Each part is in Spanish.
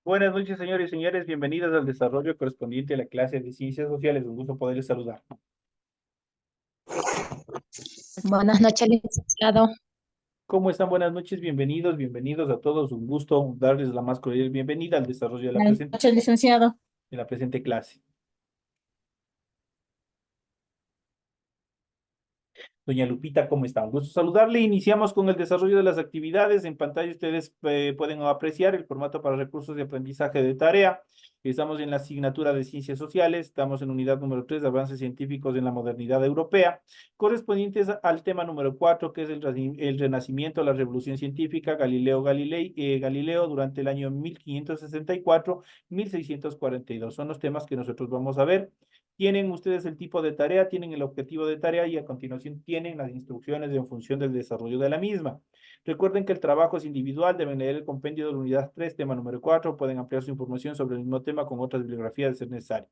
Buenas noches, señores y señores. Bienvenidos al desarrollo correspondiente a la clase de Ciencias Sociales. Un gusto poderles saludar. Buenas noches, licenciado. ¿Cómo están? Buenas noches. Bienvenidos a todos. Un gusto darles la más cordial bienvenida al desarrollo Buenas noches, licenciado. de la presente clase. Doña Lupita, ¿cómo está? Un gusto saludarle. Iniciamos con el desarrollo de las actividades. En pantalla ustedes pueden apreciar el formato para recursos de aprendizaje de tarea. Estamos en la asignatura de Ciencias Sociales. Estamos en unidad número 3 de Avances Científicos en la Modernidad Europea, correspondientes al tema número 4, que es el Renacimiento, la Revolución Científica, Galileo durante el año 1564-1642. Son los temas que nosotros vamos a ver. Tienen ustedes el tipo de tarea, tienen el objetivo de tarea y a continuación tienen las instrucciones en función del desarrollo de la misma. Recuerden que el trabajo es individual, deben leer el compendio de la unidad 3, tema número 4, pueden ampliar su información sobre el mismo tema con otras bibliografías de ser necesario.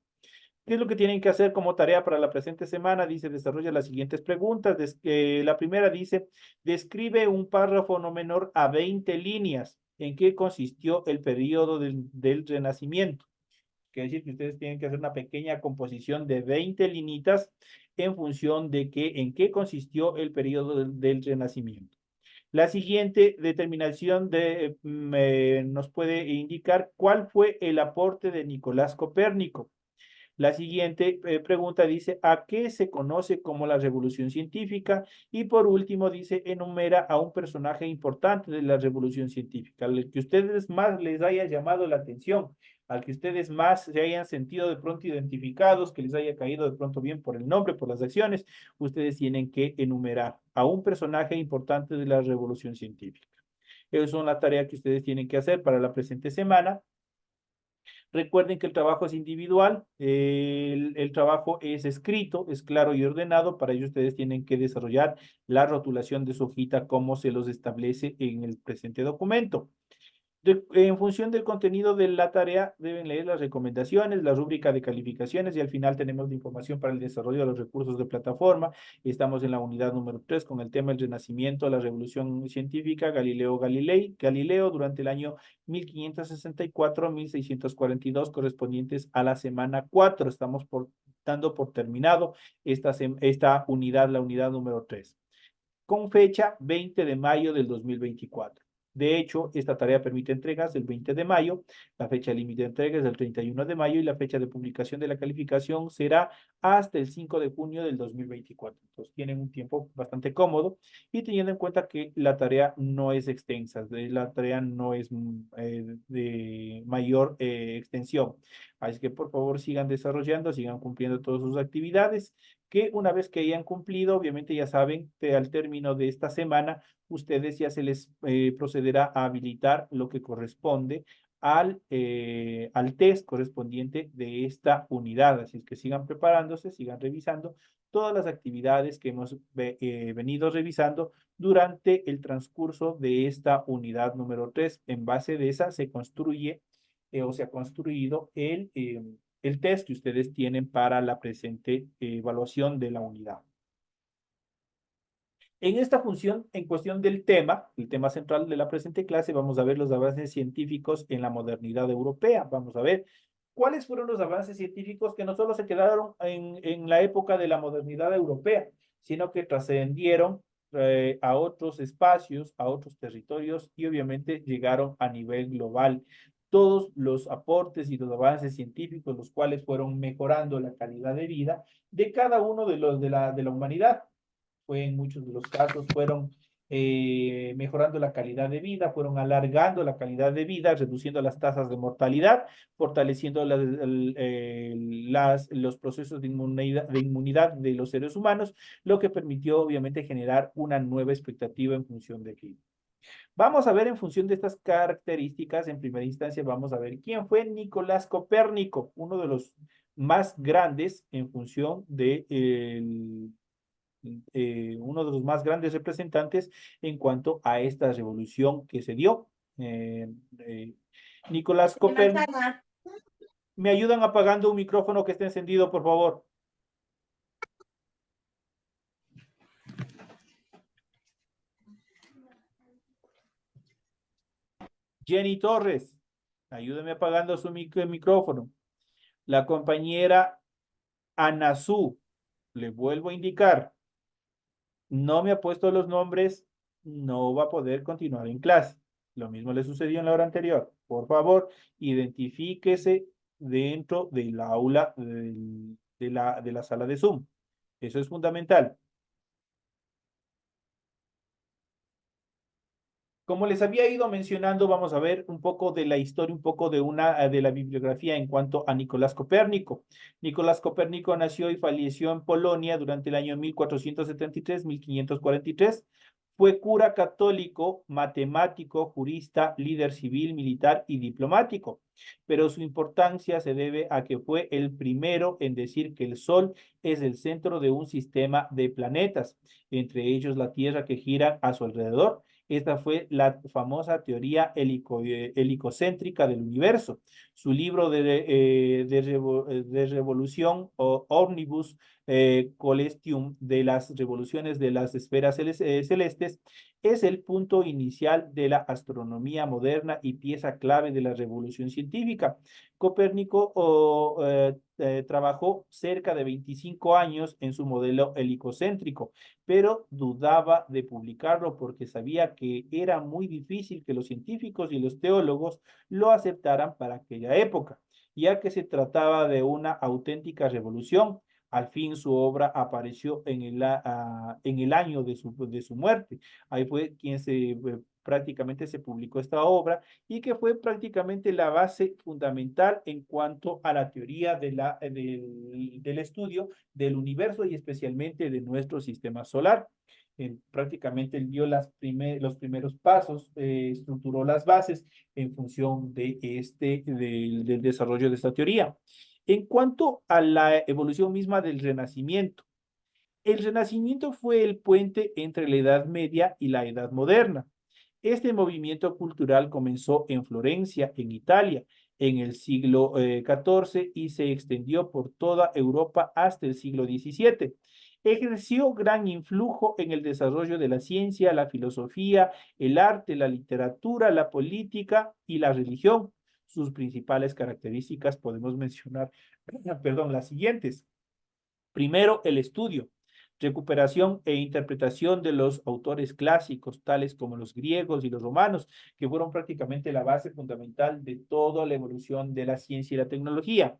¿Qué es lo que tienen que hacer como tarea para la presente semana? Dice, desarrolla las siguientes preguntas. La primera dice, describe un párrafo no menor a 20 líneas. ¿En qué consistió el periodo del Renacimiento? Quiere decir que ustedes tienen que hacer una pequeña composición de 20 linitas en función de en qué consistió el periodo del Renacimiento. La siguiente determinación nos puede indicar cuál fue el aporte de Nicolás Copérnico. La siguiente pregunta dice, ¿a qué se conoce como la revolución científica? Y por último dice, enumera a un personaje importante de la revolución científica, al que ustedes más les haya llamado la atención, al que ustedes más se hayan sentido de pronto identificados, que les haya caído de pronto bien por el nombre, por las acciones, ustedes tienen que enumerar a un personaje importante de la revolución científica. Esas son las tareas que ustedes tienen que hacer para la presente semana. Recuerden que el trabajo es individual, el trabajo es escrito, es claro y ordenado. Para ello ustedes tienen que desarrollar la rotulación de su hojita como se los establece en el presente documento. En función del contenido de la tarea, deben leer las recomendaciones, la rúbrica de calificaciones y al final tenemos la información para el desarrollo de los recursos de plataforma. Estamos en la unidad número 3 con el tema el Renacimiento, la Revolución Científica, Galileo durante el año 1564-1642, correspondientes a la semana 4. Estamos dando por terminado esta unidad, la unidad número 3 con fecha 20 de mayo del 2024. De hecho, esta tarea permite entregas el 20 de mayo, la fecha límite de entrega es el 31 de mayo y la fecha de publicación de la calificación será hasta el 5 de junio del 2024. Entonces, tienen un tiempo bastante cómodo y teniendo en cuenta que la tarea no es extensa, la tarea no es de mayor extensión. Así que por favor sigan desarrollando, sigan cumpliendo todas sus actividades que una vez que hayan cumplido, obviamente ya saben que al término de esta semana, ustedes ya se les procederá a habilitar lo que corresponde al test correspondiente de esta unidad. Así es que sigan preparándose, sigan revisando todas las actividades que hemos venido revisando durante el transcurso de esta unidad número 3. En base de esa se construye o se ha construido el test que ustedes tienen para la presente evaluación de la unidad. En esta función, en cuestión del tema, el tema central de la presente clase, vamos a ver los avances científicos en la modernidad europea. Vamos a ver cuáles fueron los avances científicos que no solo se quedaron en la época de la modernidad europea, sino que trascendieron a otros espacios, a otros territorios y obviamente llegaron a nivel global. Todos los aportes y los avances científicos, los cuales fueron mejorando la calidad de vida de cada uno de los de la humanidad fue en muchos de los casos, fueron mejorando la calidad de vida, fueron alargando la calidad de vida, reduciendo las tasas de mortalidad, fortaleciendo los procesos de inmunidad de los seres humanos, lo que permitió obviamente generar una nueva expectativa en función de clima. Vamos a ver en función de estas características, en primera instancia vamos a ver quién fue Nicolás Copérnico, uno de los más grandes en función de uno de los más grandes representantes en cuanto a esta revolución que se dio. Eh, eh, Nicolás Copérnico, ¿me ayudan apagando un micrófono que esté encendido, por favor? Jenny Torres. Ayúdeme apagando su micrófono. La compañera Anazú, le vuelvo a indicar, no me ha puesto los nombres, no va a poder continuar en clase. Lo mismo le sucedió en la hora anterior. Por favor, identifíquese dentro del aula de la sala de Zoom. Eso es fundamental. Como les había ido mencionando, vamos a ver un poco de la historia, un poco de la bibliografía en cuanto a Nicolás Copérnico. Nicolás Copérnico nació y falleció en Polonia durante el año 1473-1543. Fue cura católico, matemático, jurista, líder civil, militar y diplomático. Pero su importancia se debe a que fue el primero en decir que el Sol es el centro de un sistema de planetas, entre ellos la Tierra que gira a su alrededor. Esta fue la famosa teoría helicocéntrica del universo. Su libro de revolución o Omnibus Coelestium de las revoluciones de las esferas celestes es el punto inicial de la astronomía moderna y pieza clave de la revolución científica. Copérnico trabajó cerca de 25 años en su modelo helicocéntrico, pero dudaba de publicarlo porque sabía que era muy difícil que los científicos y los teólogos lo aceptaran para aquella época, ya que se trataba de una auténtica revolución. Al fin su obra apareció en el año de su muerte. Ahí fue quien prácticamente se publicó esta obra y que fue prácticamente la base fundamental en cuanto a la teoría del estudio del universo y especialmente de nuestro sistema solar. Prácticamente él dio los primeros pasos, estructuró las bases en función del desarrollo de esta teoría. En cuanto a la evolución misma del Renacimiento, el Renacimiento fue el puente entre la Edad Media y la Edad Moderna. Este movimiento cultural comenzó en Florencia, en Italia, en el siglo XIV y se extendió por toda Europa hasta el siglo XVII. Ejerció gran influjo en el desarrollo de la ciencia, la filosofía, el arte, la literatura, la política y la religión. Sus principales características podemos mencionar, perdón, las siguientes. Primero, el estudio, recuperación e interpretación de los autores clásicos, tales como los griegos y los romanos, que fueron prácticamente la base fundamental de toda la evolución de la ciencia y la tecnología.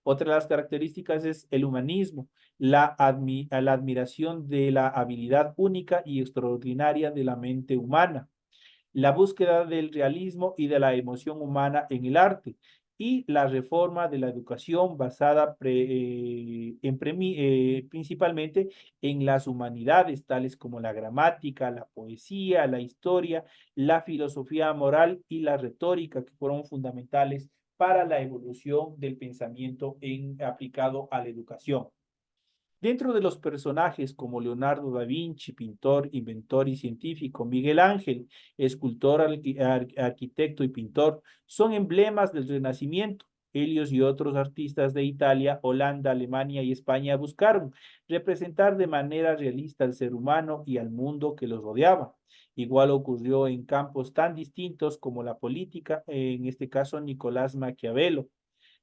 Otra de las características es el humanismo, la admiración de la habilidad única y extraordinaria de la mente humana, la búsqueda del realismo y de la emoción humana en el arte y la reforma de la educación basada principalmente en las humanidades, tales como la gramática, la poesía, la historia, la filosofía moral y la retórica, que fueron fundamentales para la evolución del pensamiento aplicado a la educación. Dentro de los personajes como Leonardo da Vinci, pintor, inventor y científico, Miguel Ángel, escultor, arquitecto y pintor, son emblemas del Renacimiento. Ellos y otros artistas de Italia, Holanda, Alemania y España buscaron representar de manera realista al ser humano y al mundo que los rodeaba. Igual ocurrió en campos tan distintos como la política, en este caso Nicolás Maquiavelo.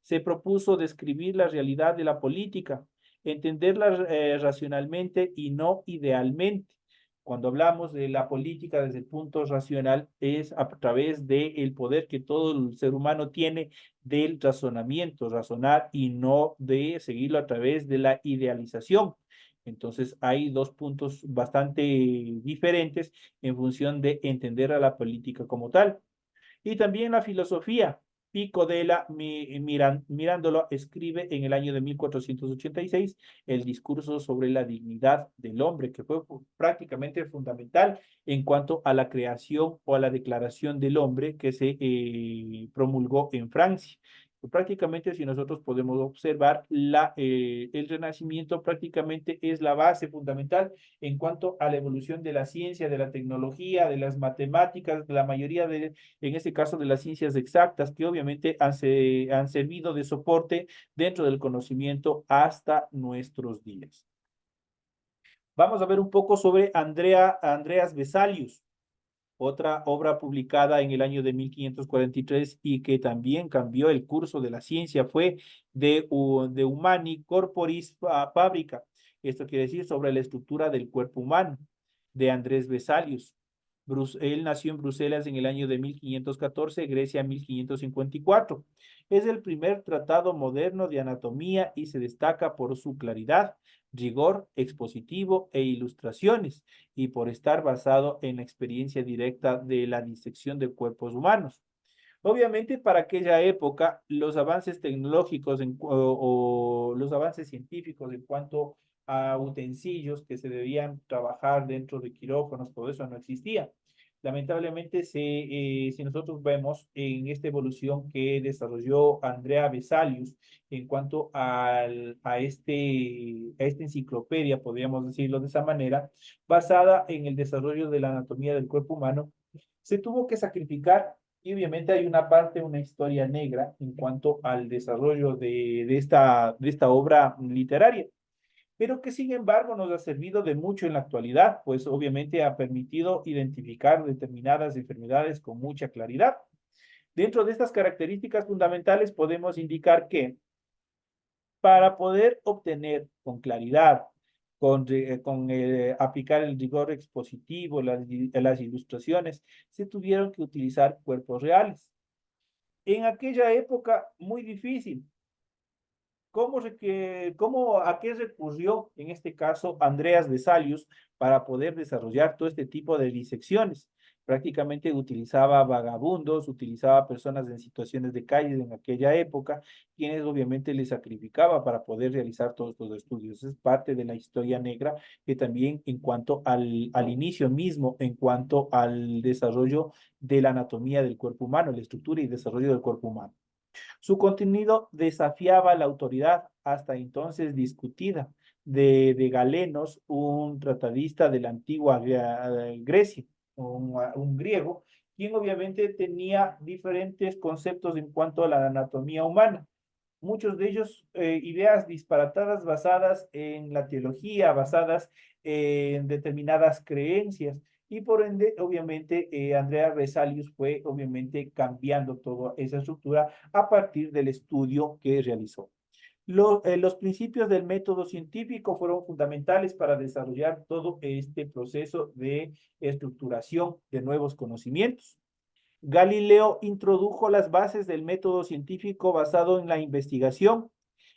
Se propuso describir la realidad de la política, entenderla racionalmente y no idealmente. Cuando hablamos de la política desde el punto racional, es a través del poder que todo el ser humano tiene del razonamiento, razonar y no de seguirlo a través de la idealización. Entonces, hay dos puntos bastante diferentes en función de entender a la política como tal. Y también la filosofía. Pico della Mirandola escribe en el año de 1486 el discurso sobre la dignidad del hombre, que fue prácticamente fundamental en cuanto a la creación o a la declaración del hombre que se promulgó en Francia. Prácticamente, si nosotros podemos observar, el Renacimiento prácticamente es la base fundamental en cuanto a la evolución de la ciencia, de la tecnología, de las matemáticas, de la mayoría en este caso de las ciencias exactas, que obviamente han servido de soporte dentro del conocimiento hasta nuestros días. Vamos a ver un poco sobre Andreas Vesalius. Otra obra publicada en el año de 1543 y que también cambió el curso de la ciencia fue de Humani Corporis Fabrica. Esto quiere decir sobre la estructura del cuerpo humano, de Andrés Vesalius. Él nació en Bruselas en el año de 1514, Grecia 1554. Es el primer tratado moderno de anatomía y se destaca por su claridad, rigor expositivo e ilustraciones, y por estar basado en la experiencia directa de la disección de cuerpos humanos. Obviamente, para aquella época, los avances tecnológicos o los avances científicos en cuanto a utensilios que se debían trabajar dentro de quirófanos, todo eso no existía. Lamentablemente, si nosotros vemos en esta evolución que desarrolló Andrea Vesalius en cuanto a esta enciclopedia, podríamos decirlo de esa manera, basada en el desarrollo de la anatomía del cuerpo humano, se tuvo que sacrificar y obviamente hay una parte, una historia negra en cuanto al desarrollo de esta obra literaria, pero que sin embargo nos ha servido de mucho en la actualidad, pues obviamente ha permitido identificar determinadas enfermedades con mucha claridad. Dentro de estas características fundamentales podemos indicar que para poder obtener con claridad, con aplicar el rigor expositivo, las ilustraciones, se tuvieron que utilizar cuerpos reales. En aquella época, muy difícil. ¿A qué recurrió en este caso Andreas Vesalius para poder desarrollar todo este tipo de disecciones? Prácticamente utilizaba vagabundos, utilizaba personas en situaciones de calle en aquella época, quienes obviamente le sacrificaba para poder realizar todos estos estudios. Es parte de la historia negra que también en cuanto al inicio mismo, en cuanto al desarrollo de la anatomía del cuerpo humano, la estructura y desarrollo del cuerpo humano. Su contenido desafiaba la autoridad hasta entonces discutida de Galenos, un tratadista de la antigua Grecia, un griego, quien obviamente tenía diferentes conceptos en cuanto a la anatomía humana. Muchos de ellos ideas disparatadas basadas en la teología, basadas en determinadas creencias. Y por ende, obviamente, Andrea Vesalius fue obviamente cambiando toda esa estructura a partir del estudio que realizó. Los principios del método científico fueron fundamentales para desarrollar todo este proceso de estructuración de nuevos conocimientos. Galileo introdujo las bases del método científico basado en la investigación.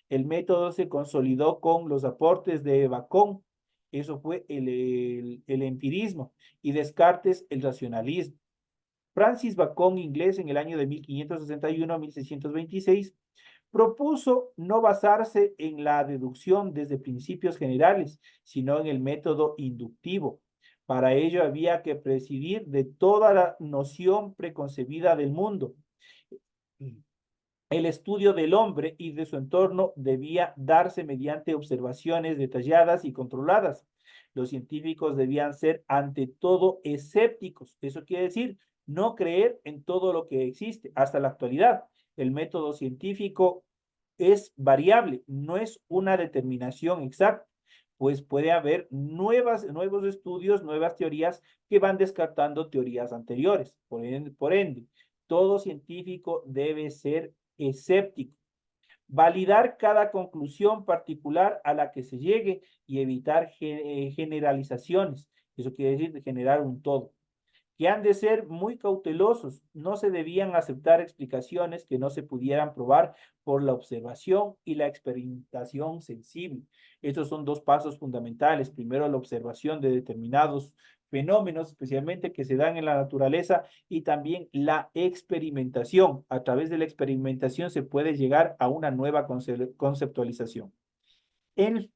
El método se consolidó con los aportes de Bacon, eso fue el empirismo, y Descartes el racionalismo. Francis Bacon, inglés, en el año de 1561 a 1626, propuso no basarse en la deducción desde principios generales, sino en el método inductivo. Para ello había que prescindir de toda la noción preconcebida del mundo. El estudio del hombre y de su entorno debía darse mediante observaciones detalladas y controladas. Los científicos debían ser ante todo escépticos. Eso quiere decir no creer en todo lo que existe. Hasta la actualidad, el método científico es variable, no es una determinación exacta, pues puede haber nuevos estudios, nuevas teorías que van descartando teorías anteriores. Por ende, todo científico debe ser escéptico. Validar cada conclusión particular a la que se llegue y evitar generalizaciones. Eso quiere decir generar un todo. Que han de ser muy cautelosos. No se debían aceptar explicaciones que no se pudieran probar por la observación y la experimentación sensible. Estos son dos pasos fundamentales. Primero, la observación de determinados fenómenos, especialmente que se dan en la naturaleza, y también la experimentación. A través de la experimentación se puede llegar a una nueva conceptualización. El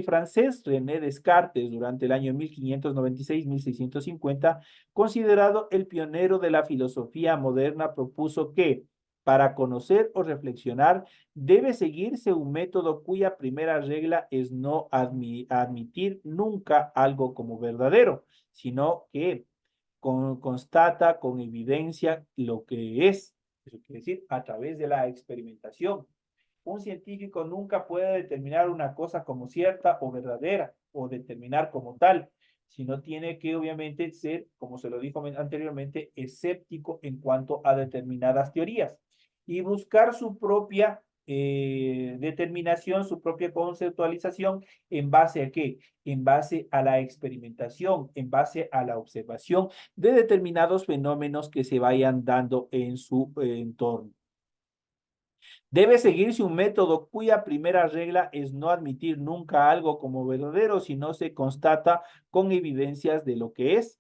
francés René Descartes, durante el año 1596-1650, considerado el pionero de la filosofía moderna, propuso que para conocer o reflexionar debe seguirse un método cuya primera regla es no admitir nunca algo como verdadero, sino que constata con evidencia lo que es. Eso quiere decir a través de la experimentación. Un científico nunca puede determinar una cosa como cierta o verdadera o determinar como tal. sino tiene que obviamente ser, como se lo dijo anteriormente, escéptico en cuanto a determinadas teorías y buscar su propia determinación, su propia conceptualización en base a qué, en base a la experimentación, en base a la observación de determinados fenómenos que se vayan dando en su entorno. Debe seguirse un método cuya primera regla es no admitir nunca algo como verdadero si no se constata con evidencias de lo que es.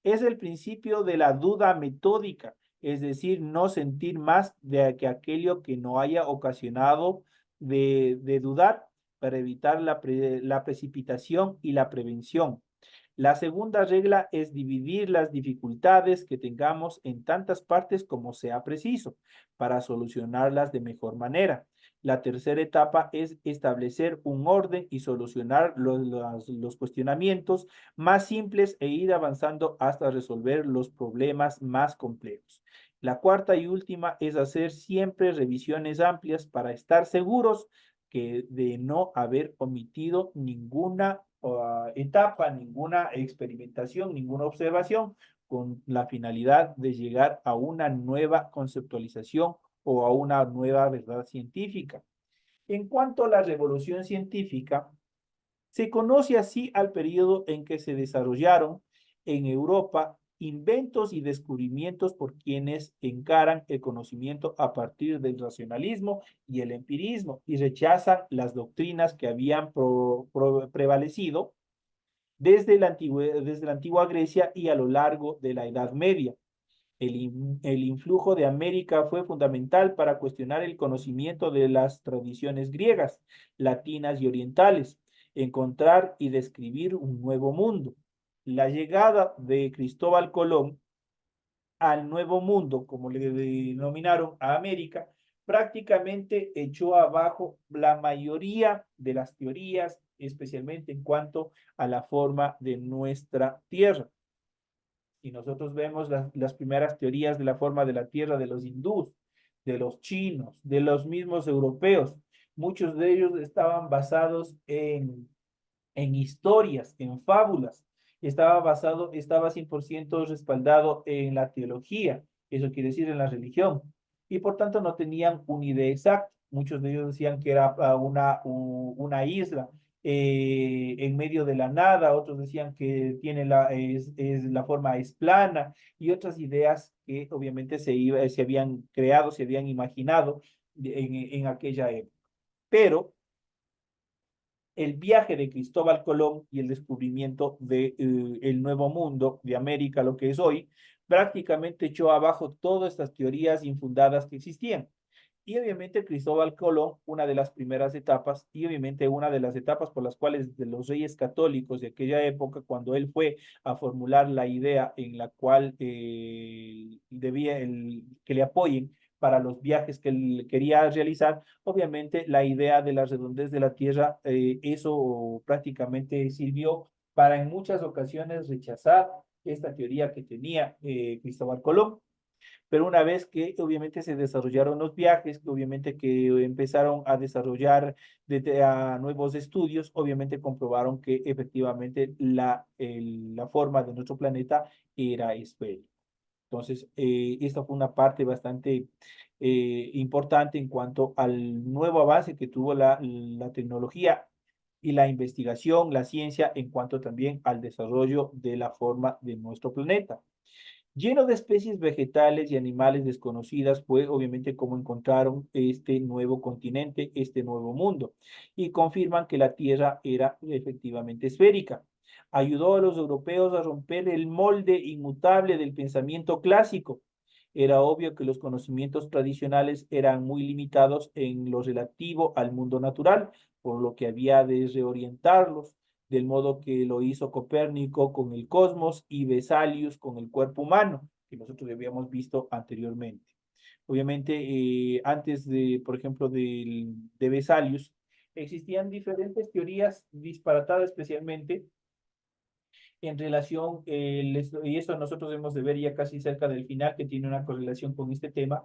Es el principio de la duda metódica, es decir, no sentir más de que aquello que no haya ocasionado de dudar para evitar la precipitación y la prevención. La segunda regla es dividir las dificultades que tengamos en tantas partes como sea preciso para solucionarlas de mejor manera. La tercera etapa es establecer un orden y solucionar los cuestionamientos más simples e ir avanzando hasta resolver los problemas más complejos. La cuarta y última es hacer siempre revisiones amplias para estar seguros que de no haber omitido ninguna etapa, ninguna experimentación, ninguna observación con la finalidad de llegar a una nueva conceptualización o a una nueva verdad científica. En cuanto a la revolución científica, se conoce así al periodo en que se desarrollaron en Europa inventos y descubrimientos por quienes encaran el conocimiento a partir del racionalismo y el empirismo y rechazan las doctrinas que habían prevalecido desde la antigua Grecia y a lo largo de la Edad Media. El influjo de América fue fundamental para cuestionar el conocimiento de las tradiciones griegas, latinas y orientales, encontrar y describir un nuevo mundo. La llegada de Cristóbal Colón al Nuevo Mundo, como le denominaron a América, prácticamente echó abajo la mayoría de las teorías, especialmente en cuanto a la forma de nuestra Tierra. Y nosotros vemos las primeras teorías de la forma de la Tierra de los hindús, de los chinos, de los mismos europeos. Muchos de ellos estaban basados en historias, en fábulas. Estaba 100% respaldado en la teología, eso quiere decir en la religión, y por tanto no tenían una idea exacta. Muchos de ellos decían que era una isla en medio de la nada, otros decían que la forma es plana, y otras ideas que obviamente se habían creado, se habían imaginado en aquella época. Pero el viaje de Cristóbal Colón y el descubrimiento de el Nuevo Mundo de América, lo que es hoy, prácticamente echó abajo todas estas teorías infundadas que existían. Y obviamente Cristóbal Colón, una de las primeras etapas, y obviamente una de las etapas por las cuales de los reyes católicos de aquella época, cuando él fue a formular la idea en la cual que le apoyen para los viajes que él quería realizar, obviamente la idea de la redondez de la Tierra, eso prácticamente sirvió para en muchas ocasiones rechazar esta teoría que tenía Cristóbal Colón. Pero una vez que obviamente se desarrollaron los viajes, que obviamente que empezaron a desarrollar a nuevos estudios, obviamente comprobaron que efectivamente la forma de nuestro planeta era esférica. Entonces, esta fue una parte bastante importante en cuanto al nuevo avance que tuvo la tecnología y la investigación, la ciencia, en cuanto también al desarrollo de la forma de nuestro planeta. Lleno de especies vegetales y animales desconocidas fue obviamente como encontraron este nuevo continente, este nuevo mundo, y confirman que la Tierra era efectivamente esférica. Ayudó a los europeos a romper el molde inmutable del pensamiento clásico. Era obvio que los conocimientos tradicionales eran muy limitados en lo relativo al mundo natural, por lo que había de reorientarlos del modo que lo hizo Copérnico con el cosmos y Vesalius con el cuerpo humano, que nosotros habíamos visto anteriormente. Obviamente, antes de, por ejemplo, de Vesalius, existían diferentes teorías disparatadas especialmente en relación, y eso nosotros debemos de ver ya casi cerca del final, que tiene una correlación con este tema,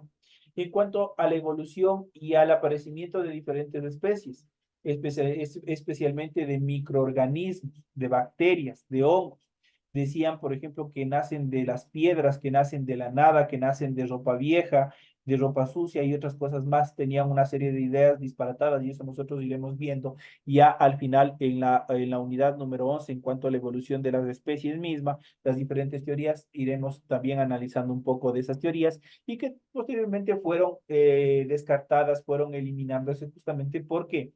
en cuanto a la evolución y al aparecimiento de diferentes especies. especialmente de microorganismos, de bacterias, de hongos. Decían, por ejemplo, que nacen de las piedras, que nacen de la nada, que nacen de ropa vieja, de ropa sucia y otras cosas más. Tenían una serie de ideas disparatadas y eso nosotros iremos viendo ya al final en la unidad número 11 en cuanto a la evolución de las especies mismas, las diferentes teorías, iremos también analizando un poco de esas teorías y que posteriormente fueron descartadas, fueron eliminándose justamente porque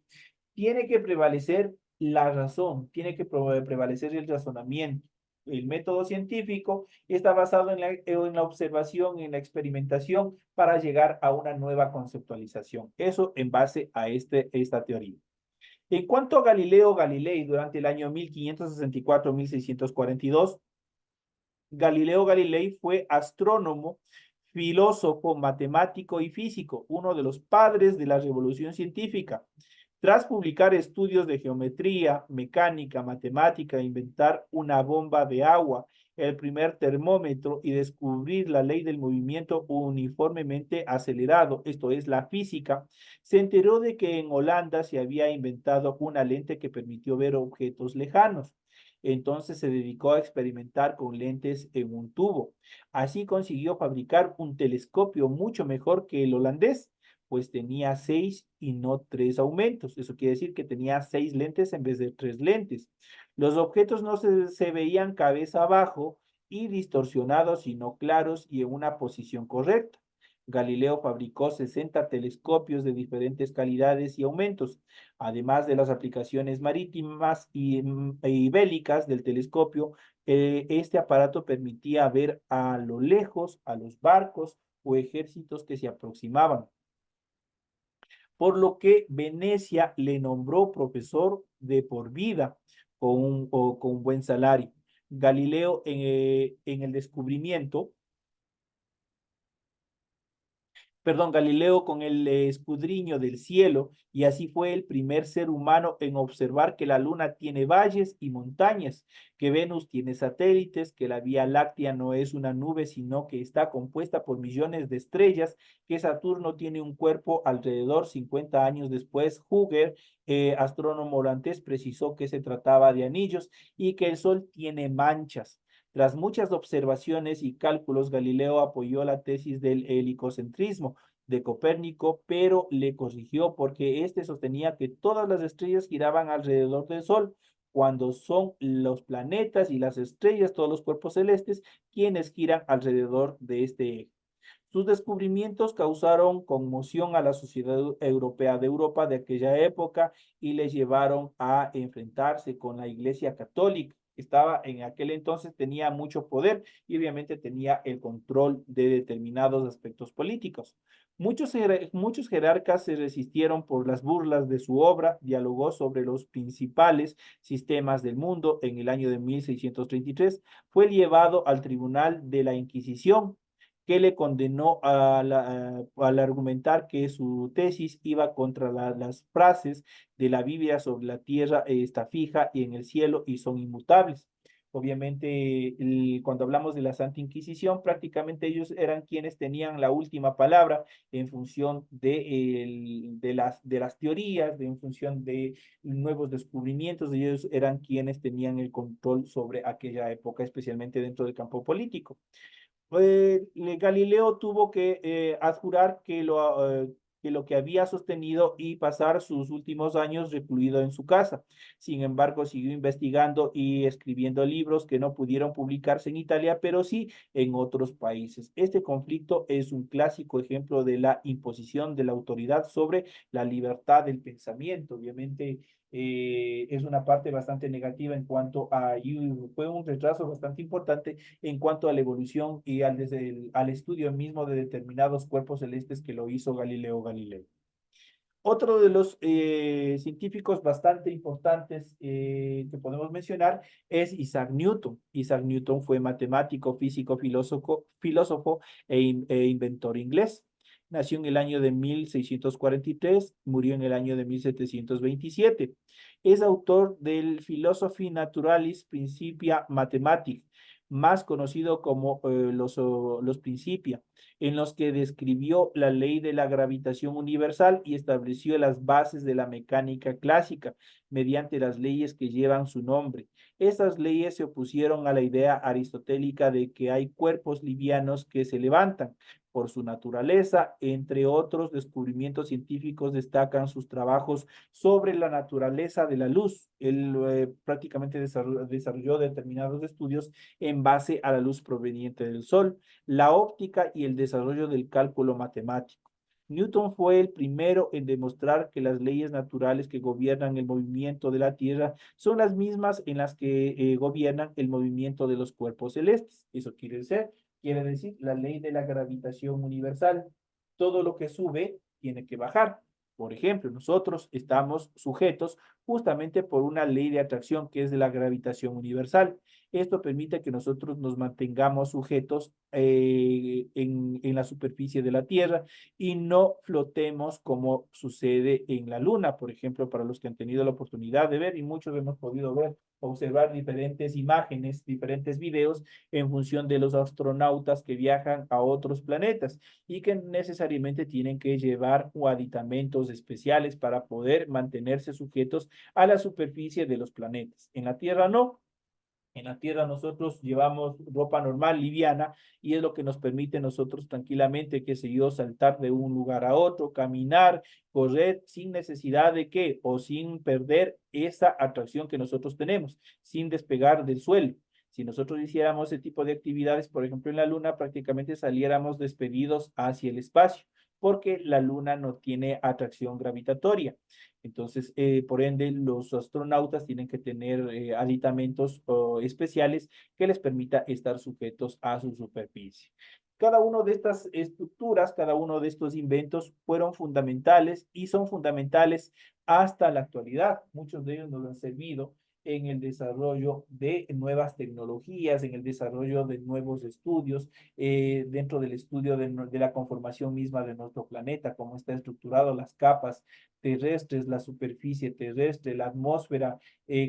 tiene que prevalecer la razón, tiene que prevalecer el razonamiento. El método científico está basado en la observación, en la experimentación para llegar a una nueva conceptualización. Eso en base a esta teoría. En cuanto a Galileo Galilei, durante el año 1564-1642, Galileo Galilei fue astrónomo, filósofo, matemático y físico, uno de los padres de la revolución científica. Tras publicar estudios de geometría, mecánica, matemática, inventar una bomba de agua, el primer termómetro y descubrir la ley del movimiento uniformemente acelerado, esto es la física, se enteró de que en Holanda se había inventado una lente que permitió ver objetos lejanos. Entonces se dedicó a experimentar con lentes en un tubo. Así consiguió fabricar un telescopio mucho mejor que el holandés, pues tenía 6 y no 3 aumentos. Eso quiere decir que tenía 6 lentes en vez de 3 lentes. Los objetos no se veían cabeza abajo y distorsionados, sino claros y en una posición correcta. Galileo fabricó 60 telescopios de diferentes calidades y aumentos, además de las aplicaciones marítimas y bélicas del telescopio. Este aparato permitía ver a lo lejos a los barcos o ejércitos que se aproximaban, por lo que Venecia le nombró profesor de por vida con un buen salario. Galileo en el descubrimiento, perdón, Galileo con el escudriño del cielo, y así fue el primer ser humano en observar que la Luna tiene valles y montañas, que Venus tiene satélites, que la Vía Láctea no es una nube, sino que está compuesta por millones de estrellas, que Saturno tiene un cuerpo alrededor. 50 años después, Hugger, astrónomo holandés, precisó que se trataba de anillos y que el Sol tiene manchas. Tras muchas observaciones y cálculos, Galileo apoyó la tesis del helicocentrismo de Copérnico, pero le corrigió porque éste sostenía que todas las estrellas giraban alrededor del Sol, cuando son los planetas y las estrellas, todos los cuerpos celestes, quienes giran alrededor de este eje. Sus descubrimientos causaron conmoción a la sociedad europea de Europa de aquella época y les llevaron a enfrentarse con la Iglesia Católica. Estaba en aquel entonces, tenía mucho poder y obviamente tenía el control de determinados aspectos políticos. Muchos jerarcas se resistieron por las burlas de su obra, dialogó sobre los principales sistemas del mundo. En el año de 1633 fue llevado al tribunal de la Inquisición, que le condenó al argumentar que su tesis iba contra las frases de la Biblia sobre la tierra está fija y en el cielo y son inmutables. Obviamente, cuando hablamos de la Santa Inquisición, prácticamente ellos eran quienes tenían la última palabra en función de las teorías, en función de nuevos descubrimientos. Ellos eran quienes tenían el control sobre aquella época, especialmente dentro del campo político. Galileo tuvo que adjurar que lo que había sostenido y pasar sus últimos años recluido en su casa. Sin embargo, siguió investigando y escribiendo libros que no pudieron publicarse en Italia, pero sí en otros países. Este conflicto es un clásico ejemplo de la imposición de la autoridad sobre la libertad del pensamiento. Obviamente, es una parte bastante negativa en cuanto y fue un retraso bastante importante en cuanto a la evolución y al estudio mismo de determinados cuerpos celestes que lo hizo Galileo Galilei. Otro de los científicos bastante importantes que podemos mencionar es Isaac Newton. Isaac Newton fue matemático, físico, filósofo e inventor inglés. Nació en el año de 1643, murió en el año de 1727. Es autor del Philosophy Naturalis Principia Mathematica, más conocido como los Principia, en los que describió la ley de la gravitación universal y estableció las bases de la mecánica clásica mediante las leyes que llevan su nombre. Estas leyes se opusieron a la idea aristotélica de que hay cuerpos livianos que se levantan por su naturaleza. Entre otros descubrimientos científicos destacan sus trabajos sobre la naturaleza de la luz. Él prácticamente desarrolló determinados estudios en base a la luz proveniente del Sol, la óptica y el desarrollo del cálculo matemático. Newton fue el primero en demostrar que las leyes naturales que gobiernan el movimiento de la Tierra son las mismas en las que gobiernan el movimiento de los cuerpos celestes. Eso quiere decir la ley de la gravitación universal. Todo lo que sube tiene que bajar. Por ejemplo, nosotros estamos sujetos justamente por una ley de atracción que es de la gravitación universal. Esto permite que nosotros nos mantengamos sujetos en la superficie de la Tierra y no flotemos como sucede en la Luna, por ejemplo, para los que han tenido la oportunidad de ver, y muchos hemos podido ver, observar diferentes imágenes, diferentes videos en función de los astronautas que viajan a otros planetas y que necesariamente tienen que llevar aditamentos especiales para poder mantenerse sujetos a la superficie de los planetas. En la Tierra no. En la tierra nosotros llevamos ropa normal, liviana, y es lo que nos permite nosotros tranquilamente, qué sé yo, saltar de un lugar a otro, caminar, correr sin necesidad de qué, o sin perder esa atracción que nosotros tenemos, sin despegar del suelo. Si nosotros hiciéramos ese tipo de actividades, por ejemplo, en la luna, prácticamente saliéramos despedidos hacia el espacio, porque la luna no tiene atracción gravitatoria. Entonces, por ende, los astronautas tienen que tener aditamentos especiales que les permita estar sujetos a su superficie. Cada una de estas estructuras, cada uno de estos inventos fueron fundamentales y son fundamentales hasta la actualidad. Muchos de ellos nos han servido en el desarrollo de nuevas tecnologías, en el desarrollo de nuevos estudios, dentro del estudio de la conformación misma de nuestro planeta, cómo está estructurado las capas terrestres, la superficie terrestre, la atmósfera,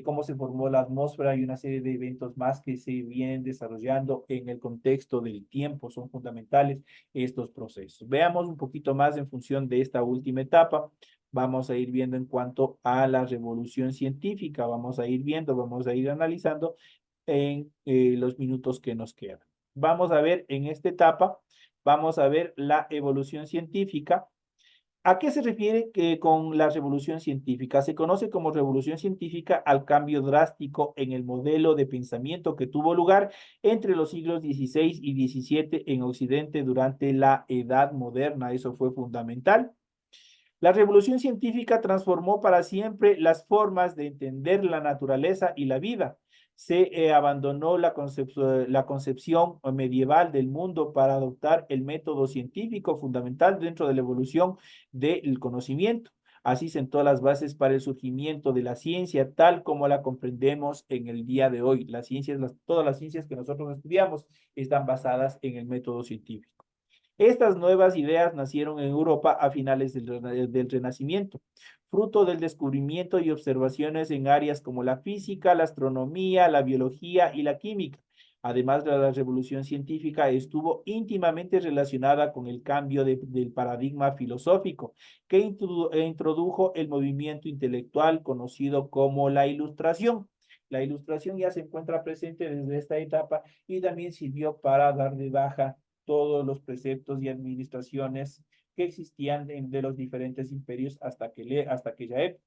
cómo se formó la atmósfera y una serie de eventos más que se vienen desarrollando en el contexto del tiempo. Son fundamentales estos procesos. Veamos un poquito más en función de esta última etapa. Vamos a ir viendo en cuanto a la revolución científica, vamos a ir viendo, vamos a ir analizando en los minutos que nos quedan. Vamos a ver en esta etapa, vamos a ver la evolución científica. ¿A qué se refiere con la revolución científica? Se conoce como revolución científica al cambio drástico en el modelo de pensamiento que tuvo lugar entre los siglos XVI y XVII en Occidente durante la Edad Moderna. Eso fue fundamental. La revolución científica transformó para siempre las formas de entender la naturaleza y la vida. Se abandonó la concepción medieval del mundo para adoptar el método científico fundamental dentro de la evolución del conocimiento. Así sentó las bases para el surgimiento de la ciencia tal como la comprendemos en el día de hoy. Todas las ciencias que nosotros estudiamos están basadas en el método científico. Estas nuevas ideas nacieron en Europa a finales del Renacimiento, fruto del descubrimiento y observaciones en áreas como la física, la astronomía, la biología y la química. Además de la revolución científica, estuvo íntimamente relacionada con el cambio del paradigma filosófico que introdujo el movimiento intelectual conocido como la Ilustración. La Ilustración ya se encuentra presente desde esta etapa y también sirvió para dar de baja todos los preceptos y administraciones que existían de los diferentes imperios hasta aquella época.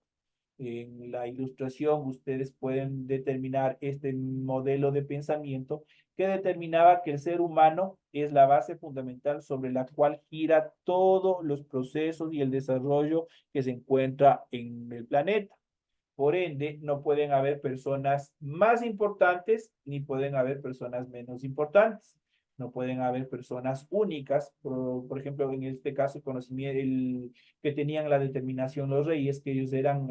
En la ilustración ustedes pueden determinar este modelo de pensamiento que determinaba que el ser humano es la base fundamental sobre la cual gira todos los procesos y el desarrollo que se encuentra en el planeta. Por ende, no pueden haber personas más importantes ni pueden haber personas menos importantes. No pueden haber personas únicas. Por ejemplo, en este caso, que tenían la determinación los reyes, que ellos eran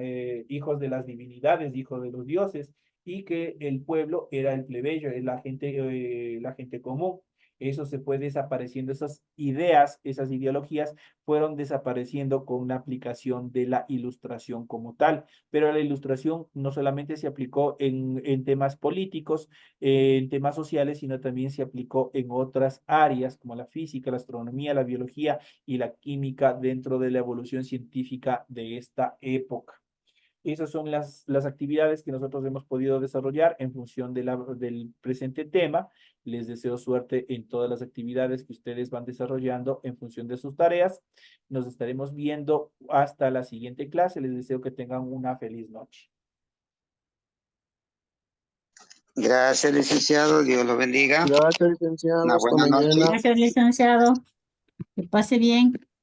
hijos de las divinidades, hijos de los dioses, y que el pueblo era el plebeyo, la gente común. Eso se fue desapareciendo, esas ideas, esas ideologías fueron desapareciendo con la aplicación de la ilustración como tal. Pero la ilustración no solamente se aplicó en temas políticos, en temas sociales, sino también se aplicó en otras áreas como la física, la astronomía, la biología y la química dentro de la evolución científica de esta época. Esas son las actividades que nosotros hemos podido desarrollar en función del presente tema. Les deseo suerte en todas las actividades que ustedes van desarrollando en función de sus tareas. Nos estaremos viendo hasta la siguiente clase. Les deseo que tengan una feliz noche. Gracias, licenciado. Dios lo bendiga. Gracias, licenciado. Una Hasta buena noche. mañana. Gracias, licenciado. Que pase bien.